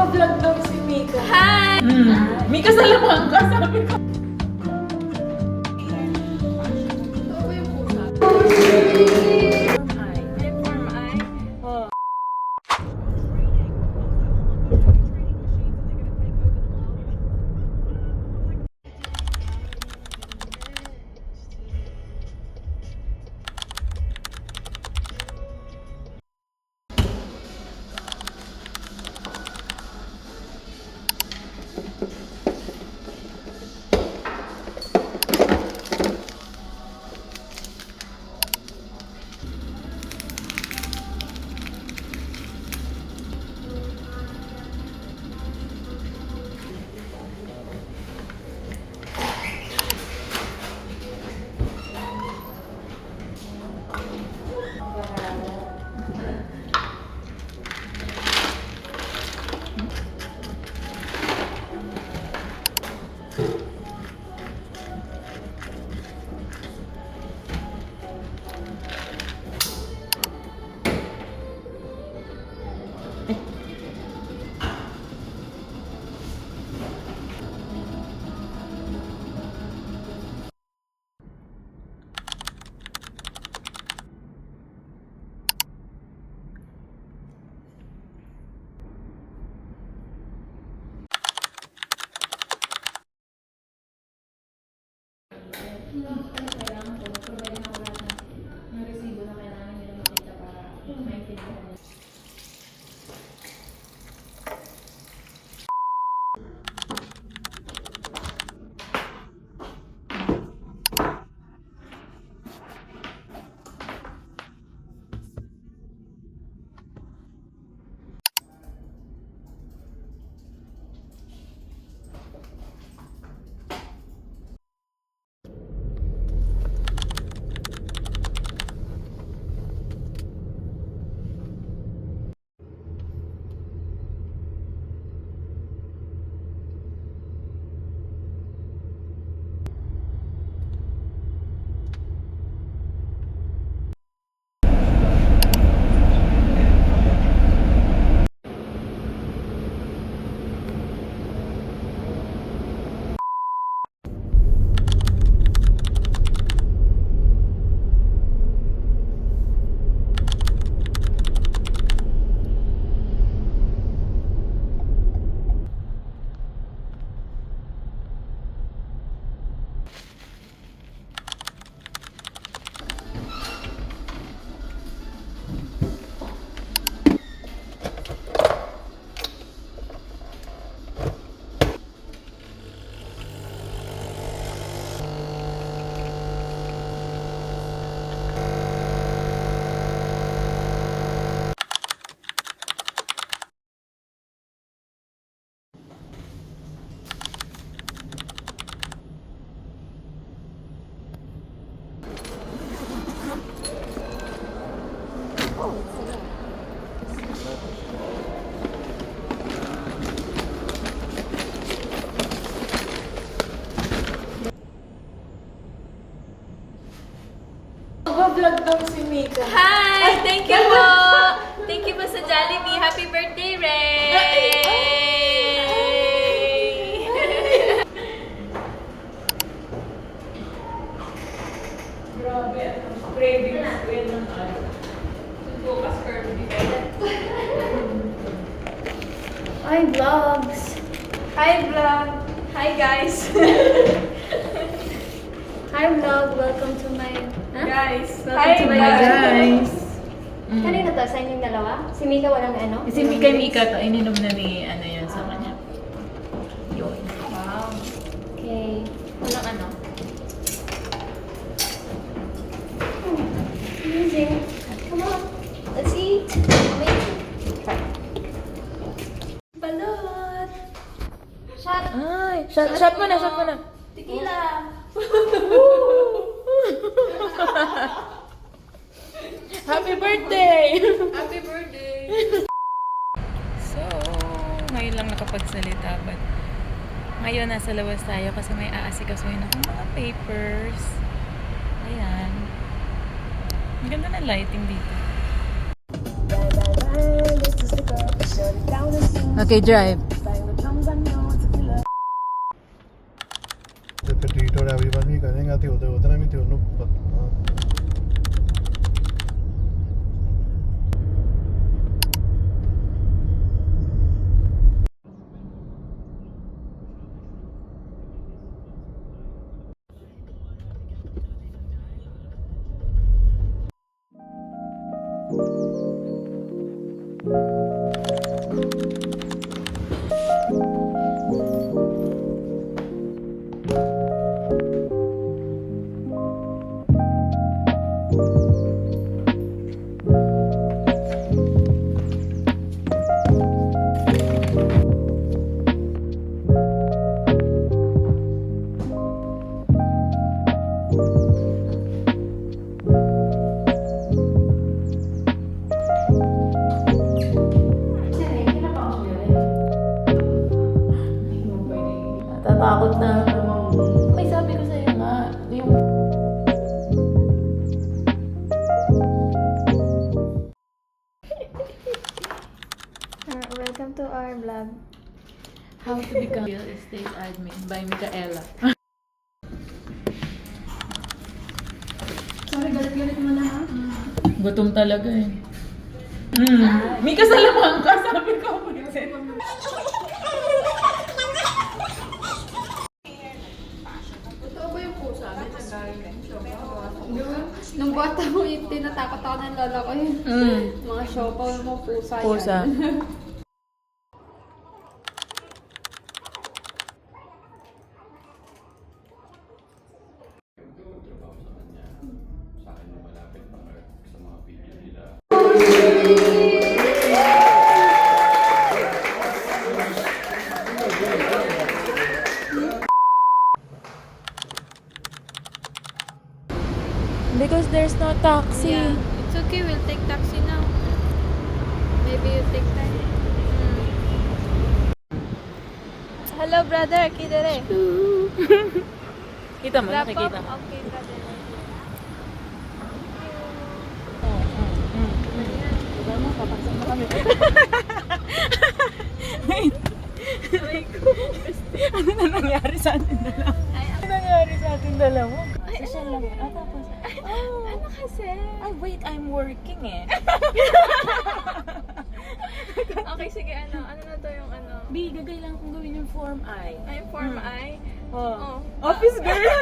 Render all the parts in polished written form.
Naka-vlog daw si Mika. Hi! Mika Salamanca, sabi ko. Kailangan ko, provide na ako lahat ng resibo na kailangan nila makita para maintindihan nila. Naka-vlog daw si Mika. Hi! Thank you po! Thank you po sa Jollibee. Happy birthday, Ray! Grabe, cravings ko yan ng ano. Bukas curvy. Hi, vlogs! Hi, vlog! Hi, guys! Hi, vlog! Welcome to my... Guys, Welcome to my guys! Kanina to? Sa inyong dalawa? Si Mika walang ano? Si Mika to, ininom na ni ano yan sa kanya. Yun. Wow. Okay. Walang ano? Amazing. Come on. Let's eat. Amazing. Balot! Shot! Ay, shot mo na, shot mo na. Tequila! Happy birthday! Happy birthday! So, ngayon lang nakapagsalita, but ngayon nasa labas tayo kasi may aasikasuhin akong mga papers. Ayan. Ang ganda ng lighting dito. This is the girl, shut it down and sing. Okay, drive. ਤੇ ਫਿਰ ਟੀਟ ਔਰ ਐਵਰੀਵਨ ਵੀ ਕਰੇਗਾ ਤੇ ਉਹਦੇ ਵੀ ਤੇ ਉਹਨੂੰ Natatakot na ako. May sabi ko sa'yo nga, yung... Welcome to our vlog. How to become real estate admin by Micaela. Sorry, galit-galit mo na ha? Gutom talaga eh. May kasalamang ka, sabi ko. Totoo ba yung pusa? Nung bata ko, yung tinatakot ako ng lola ko yun. Mga siopaw mo, pusa yan. Pusa. Because there's no taxi. Yeah, it's okay. We'll take taxi now. Maybe you take taxi. Hello, brother. Kidere. Kita mo, Wrap up? nakikita. Okay, brother. Diba mo, papasok na kami. Ano na nangyari sa ating dalawa? Ano nangyari sa ating dalawa? Social lang yun. Tapos, Ano kasi? wait, I'm working eh. Okay, sige. Ano na to yung ano? B, gagailangan kong gawin yung Form I. Ay, Form I? Oh. Oh. Office girl!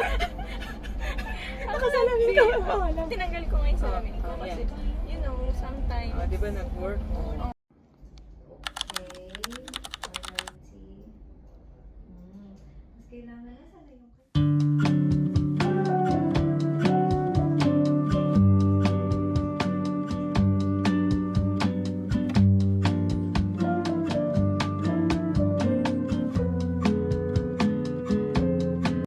Nakasalamin ka ba? Tinanggal ko nga yung salamin ko Oh, kasi, yeah. you know, sometimes. Oh, di ba nag-work?